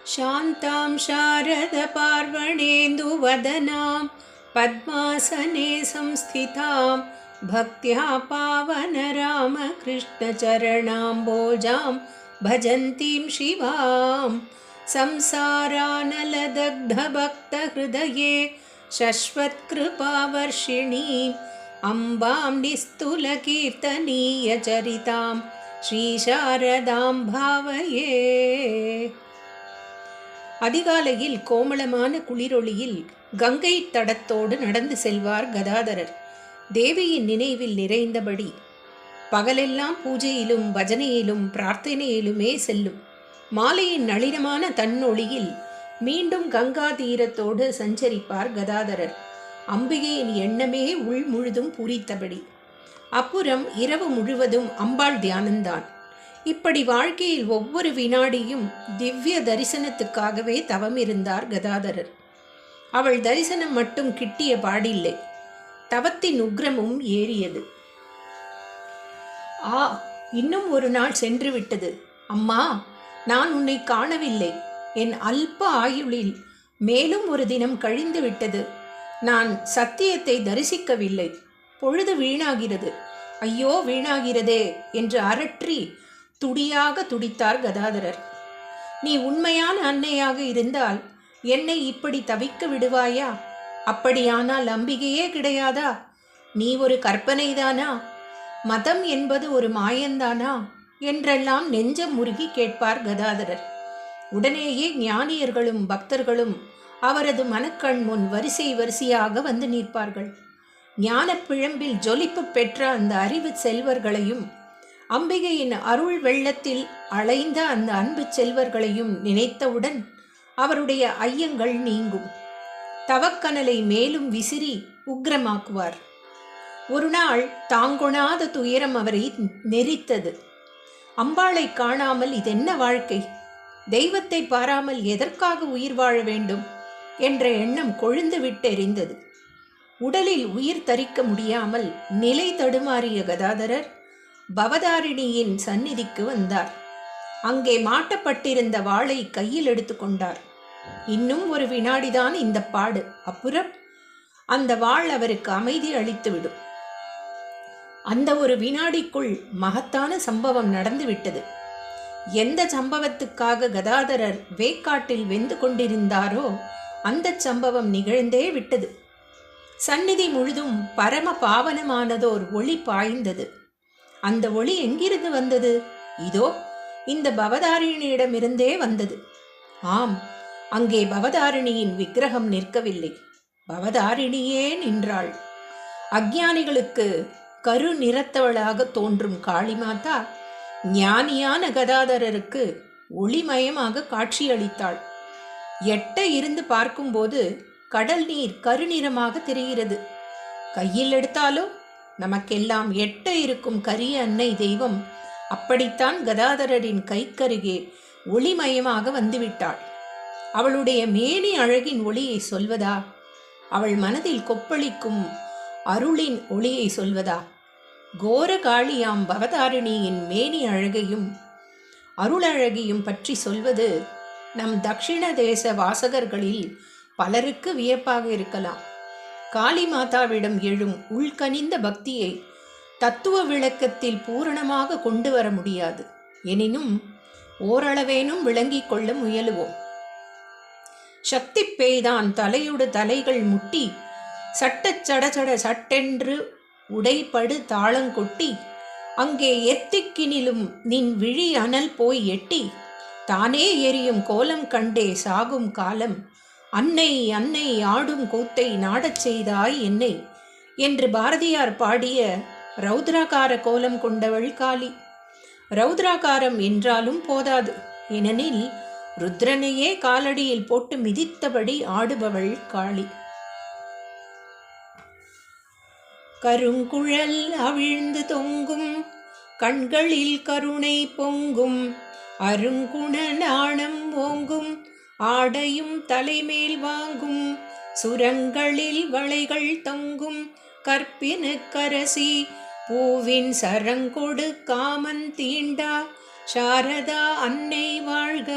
शान्तां शारदपार्वणेन्दुवदनां पद्मासने संस्थितां भक्त्या पावनरामकृष्णचरणाम्बोजां भजन्तीं शिवां संसारानलदग्धभक्तहृदये शश्वत्कृपावर्षिणीम् अम्बां निस्तुलकीर्तनीयचरितां श्रीशारदां भावये. அதிகாலையில் கோமளமான குளிரொளியில் கங்கை தடத்தோடு நடந்து செல்வார் கதாதரர். தேவியின் நினைவில் நிறைந்தபடி பகலெல்லாம் பூஜையிலும் பஜனையிலும் பிரார்த்தனையிலுமே செல்லும். மாலையின் நளினமான தன்னொளியில் மீண்டும் கங்கா தீரத்தோடு சஞ்சரிப்பார் கதாதரர். அம்பிகையின் எண்ணமே உள் முழுதும் பூரித்தபடி. அப்புறம் இரவு முழுவதும் அம்பாள் தியானந்தான். இப்படி வாழ்க்கையில் ஒவ்வொரு வினாடியும் திவ்ய தரிசனத்துக்காகவே தவம் இருந்தார் கதாதரர். அவள் தரிசனம் மட்டும் கிட்டிய பாடில்லை, தவத்தின் உக்ரமும் ஏறியது. இன்னும் ஒரு நாள் சென்று விட்டது. அம்மா, நான் உன்னை காணவில்லை. என் அல்ப ஆயுளில் மேலும் ஒரு தினம் கழிந்து விட்டது. நான் சத்தியத்தை தரிசிக்கவில்லை. பொழுது வீணாகிறது, ஐயோ வீணாகிறதே என்று அரற்றி துடியாக துடித்தார் கதாதரர். நீ உண்மையான அன்னையாக இருந்தால் என்னை இப்படி தவிக்க விடுவாயா? அப்படியானால் அம்பிகையே கிடையாதா? நீ ஒரு கற்பனைதானா? மதம் என்பது ஒரு மாயந்தானா என்றெல்லாம் நெஞ்சம் முருகி கேட்பார் கதாதரர். உடனேயே ஞானியர்களும் பக்தர்களும் அவரது மனக்கண் முன் வரிசை வரிசையாக வந்து நிற்பார்கள். ஞான பிழம்பில் ஜொலிப்பு பெற்ற அந்த அறிவு செல்வர்களையும் அம்பிகையின் அருள் வெள்ளத்தில் அலைந்த அந்த அன்பு செல்வர்களையும் நினைத்தவுடன் அவருடைய ஐயங்கள் நீங்கும். தவக்கனலை மேலும் விசிறி உக்ரமாக்குவார். ஒரு நாள் தாங்கொணாத துயரம் அவரை நெரித்தது. அம்பாளை காணாமல் இதென்ன வாழ்க்கை? தெய்வத்தை பாராமல் எதற்காக உயிர் வாழ வேண்டும் என்ற எண்ணம் கொழுந்து விட்டெறிந்தது. உடலில் உயிர் தரிக்க முடியாமல் நிலை தடுமாறிய கதாதரர் பவதாரிணியின் சந்நிதிக்கு வந்தார். அங்கே மாட்டப்பட்டிருந்த வாளை கையில் எடுத்துக்கொண்டார். இன்னும் ஒரு வினாடிதான் இந்த பாடு, அப்புறம் அந்த வாள் அவருக்கு அமைதி அளித்துவிடும். அந்த ஒரு வினாடிக்குள் மகத்தான சம்பவம் நடந்துவிட்டது. எந்த சம்பவத்துக்காக கதாதரர் வேக்காட்டில் வெந்து கொண்டிருந்தாரோ அந்த சம்பவம் நிகழ்ந்தே விட்டது. சந்நிதி முழுதும் பரம பாவனமானதோர் ஒளி பாய்ந்தது. அந்த ஒளி எங்கிருந்து வந்தது? இதோ இந்த பவதாரிணியிடமிருந்தே வந்தது. ஆம், அங்கே பவதாரிணியின் விக்கிரகம் நிற்கவில்லை, பவதாரிணியே நின்றாள். அஞ்ஞானிகளுக்கு கரு நிறத்தவளாக தோன்றும் காளிமாதா ஞானியான கதாதரருக்கு ஒளிமயமாக காட்சியளித்தாள். எட்ட இருந்து பார்க்கும்போது கடல் நீர் கருநிறமாக தெரிகிறது. கையில் எடுத்தாலோ நமக்கெல்லாம் எட்ட இருக்கும் கரிய அன்னை தெய்வம் அப்படித்தான் கதாதரரின் கைக்கருகே ஒளிமயமாக வந்துவிட்டாள். அவளுடைய மேனி அழகின் ஒளியை சொல்வதா? அவள் மனதில் கொப்பளிக்கும் அருளின் ஒளியை சொல்வதா? கோர காளியாம் பவதாரிணியின் மேனி அழகையும் அருளழகையும் பற்றி சொல்வது நம் தக்ஷிண தேச வாசகர்களில் பலருக்கு வியப்பாக இருக்கலாம். காளி மாதாவிடம் எழும் உள்கனிந்த பக்தியை தத்துவ விளக்கத்தில் பூரணமாக கொண்டு வர முடியாது. எனினும் ஓரளவேனும் விளங்கிக் கொள்ள முயலுவோம். சக்தி பேய்தான் தலையுடு தலைகள் முட்டி சட்டச் சடசட சட்டென்று உடைபடு தாளங்கொட்டி அங்கே எத்திக்கினிலும் நின் விழி அனல் போய் எட்டி தானே எரியும் கோலம் கண்டே சாகும் காலம் அன்னை அன்னை ஆடும் கூத்தை நாடச் செய்தாய் என்னை என்று பாரதியார் பாடிய ரௌத்ராகார கோலம் கொண்டவள் காளி. ரௌத்ராகாரம் என்றாலும் போதாது, ஏனெனில் ருத்ரனையே காலடியில் போட்டு மிதித்தபடி ஆடுபவள் காளி. கருங்குழல் அவிழ்ந்து தொங்கும் கண்களில் கருணை பொங்கும் அருங்குண நாணம் ஓங்கும் ஆடையும் தலைமேல் வாங்கும் சுரங்களில் வளைகள் தொங்கும் கற்பினு கரசி பூவின் சரங்கொடு காமன் தீண்டா சாரதா அன்னை வாழ்க.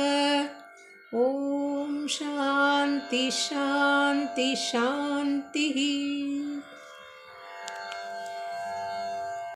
ஓம் சாந்தி ஷாந்தி ஷாந்தி.